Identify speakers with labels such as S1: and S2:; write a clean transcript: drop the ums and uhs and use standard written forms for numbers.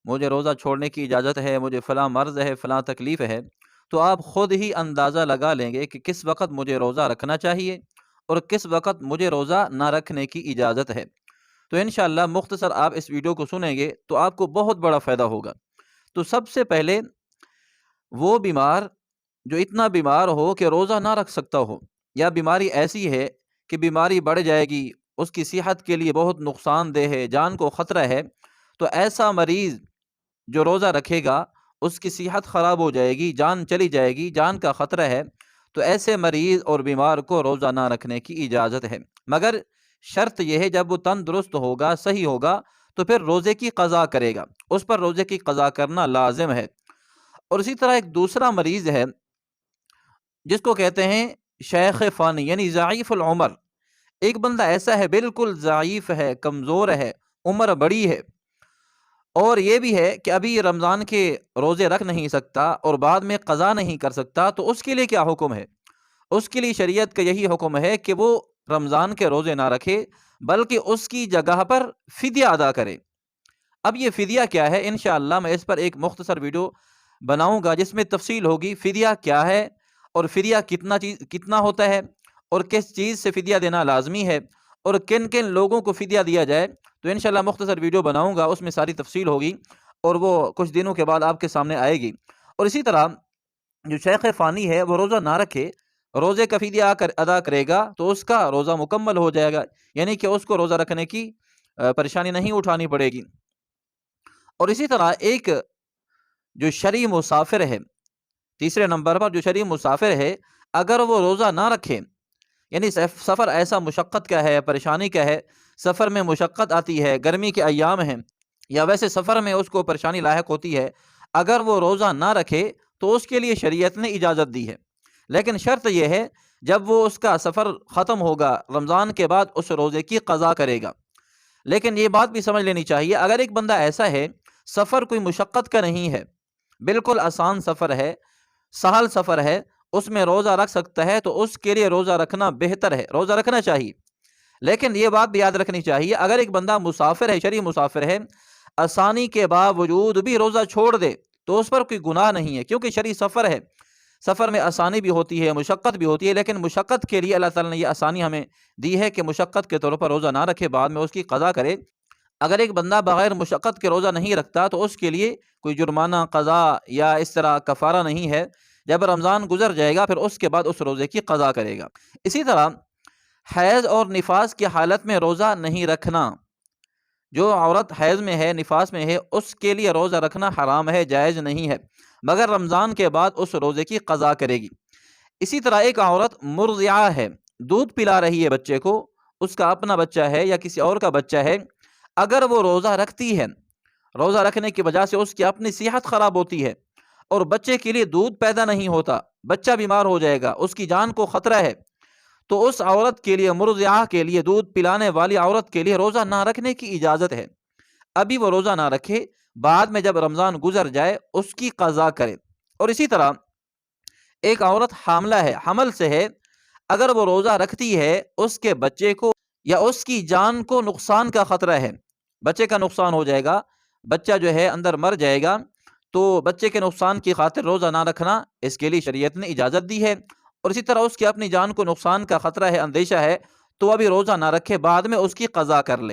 S1: مجھے روزہ چھوڑنے کی اجازت ہے، مجھے فلاں مرض ہے، فلاں تکلیف ہے، تو آپ خود ہی اندازہ لگا لیں گے کہ کس وقت مجھے روزہ رکھنا چاہیے اور کس وقت مجھے روزہ نہ رکھنے کی اجازت ہے۔ تو انشاءاللہ مختصر آپ اس ویڈیو کو سنیں گے تو آپ کو بہت بڑا فائدہ ہوگا۔ تو سب سے پہلے وہ بیمار جو اتنا بیمار ہو کہ روزہ نہ رکھ سکتا ہو، یا بیماری ایسی ہے کہ بیماری بڑھ جائے گی، اس کی صحت کے لیے بہت نقصان دہ ہے، جان کو خطرہ ہے، تو ایسا مریض جو روزہ رکھے گا اس کی صحت خراب ہو جائے گی، جان چلی جائے گی، جان کا خطرہ ہے، تو ایسے مریض اور بیمار کو روزہ نہ رکھنے کی اجازت ہے۔ مگر شرط یہ ہے جب وہ تندرست ہوگا، صحیح ہوگا، تو پھر روزے کی قضا کرے گا، اس پر روزے کی قضا کرنا لازم ہے۔ اور اسی طرح ایک دوسرا مریض ہے جس کو کہتے ہیں شیخ فانی، یعنی ضعیف العمر۔ ایک بندہ ایسا ہے بالکل ضعیف ہے، کمزور ہے، عمر بڑی ہے، اور یہ بھی ہے کہ ابھی رمضان کے روزے رکھ نہیں سکتا اور بعد میں قضا نہیں کر سکتا، تو اس کے لیے کیا حکم ہے؟ اس کے لیے شریعت کا یہی حکم ہے کہ وہ رمضان کے روزے نہ رکھے، بلکہ اس کی جگہ پر فدیہ ادا کرے۔ اب یہ فدیہ کیا ہے؟ انشاءاللہ میں اس پر ایک مختصر ویڈیو بناؤں گا جس میں تفصیل ہوگی فدیہ کیا ہے، اور فدیہ کتنا ہوتا ہے، اور کس چیز سے فدیہ دینا لازمی ہے، اور کن کن لوگوں کو فدیہ دیا جائے۔ تو انشاءاللہ مختصر ویڈیو بناؤں گا، اس میں ساری تفصیل ہوگی، اور وہ کچھ دنوں کے بعد آپ کے سامنے آئے گی۔ اور اسی طرح جو شیخ فانی ہے وہ روزہ نہ رکھے، روزے کا فدیہ ادا کرے گا تو اس کا روزہ مکمل ہو جائے گا، یعنی کہ اس کو روزہ رکھنے کی پریشانی نہیں اٹھانی پڑے گی۔ اور اسی طرح ایک جو شرعی مسافر ہے، تیسرے نمبر پر جو شرعی مسافر ہے، اگر وہ روزہ نہ رکھے، یعنی سفر ایسا مشقت کا ہے، پریشانی کا ہے، سفر میں مشقت آتی ہے، گرمی کے ایام ہیں، یا ویسے سفر میں اس کو پریشانی لاحق ہوتی ہے، اگر وہ روزہ نہ رکھے تو اس کے لیے شریعت نے اجازت دی ہے، لیکن شرط یہ ہے جب وہ اس کا سفر ختم ہوگا رمضان کے بعد اس روزے کی قضا کرے گا۔ لیکن یہ بات بھی سمجھ لینی چاہیے، اگر ایک بندہ ایسا ہے سفر کوئی مشقت کا نہیں ہے، بالکل آسان سفر ہے، سہل سفر ہے، اس میں روزہ رکھ سکتا ہے، تو اس کے لیے روزہ رکھنا بہتر ہے، روزہ رکھنا چاہیے۔ لیکن یہ بات بھی یاد رکھنی چاہیے، اگر ایک بندہ مسافر ہے، شرعی مسافر ہے، آسانی کے باوجود بھی روزہ چھوڑ دے تو اس پر کوئی گناہ نہیں ہے، کیونکہ شرعی سفر ہے، سفر میں آسانی بھی ہوتی ہے، مشقت بھی ہوتی ہے، لیکن مشقت کے لیے اللہ تعالیٰ نے یہ آسانی ہمیں دی ہے کہ مشقت کے طور پر روزہ نہ رکھے، بعد میں اس کی قضا کرے۔ اگر ایک بندہ بغیر مشقت کے روزہ نہیں رکھتا تو اس کے لیے کوئی جرمانہ، قضا یا اس طرح کفارہ نہیں ہے، جب رمضان گزر جائے گا پھر اس کے بعد اس روزے کی قضا کرے گا۔ اسی طرح حیض اور نفاس کی حالت میں روزہ نہیں رکھنا، جو عورت حیض میں ہے، نفاس میں ہے، اس کے لیے روزہ رکھنا حرام ہے، جائز نہیں ہے، مگر رمضان کے بعد اس روزے کی قضا کرے گی۔ اسی طرح ایک عورت مرضعہ ہے، دودھ پلا رہی ہے بچے کو، اس کا اپنا بچہ ہے یا کسی اور کا بچہ ہے، اگر وہ روزہ رکھتی ہے، روزہ رکھنے کی وجہ سے اس کی اپنی صحت خراب ہوتی ہے اور بچے کے لیے دودھ پیدا نہیں ہوتا، بچہ بیمار ہو جائے گا، اس کی جان کو خطرہ ہے، تو اس عورت کے لیے، مرضعہ کے لیے، دودھ پلانے والی عورت کے لیے روزہ نہ رکھنے کی اجازت ہے۔ ابھی وہ روزہ نہ رکھے، بعد میں جب رمضان گزر جائے اس کی قضا کرے۔ اور اسی طرح ایک عورت حاملہ ہے، حمل سے ہے، اگر وہ روزہ رکھتی ہے، اس کے بچے کو یا اس کی جان کو نقصان کا خطرہ ہے، بچے کا نقصان ہو جائے گا، بچہ جو ہے اندر مر جائے گا، تو بچے کے نقصان کی خاطر روزہ نہ رکھنا اس کے لیے شریعت نے اجازت دی ہے۔ اور اسی طرح اس کی اپنی جان کو نقصان کا خطرہ ہے، اندیشہ ہے، تو ابھی روزہ نہ رکھے، بعد میں اس کی قضا کر لے۔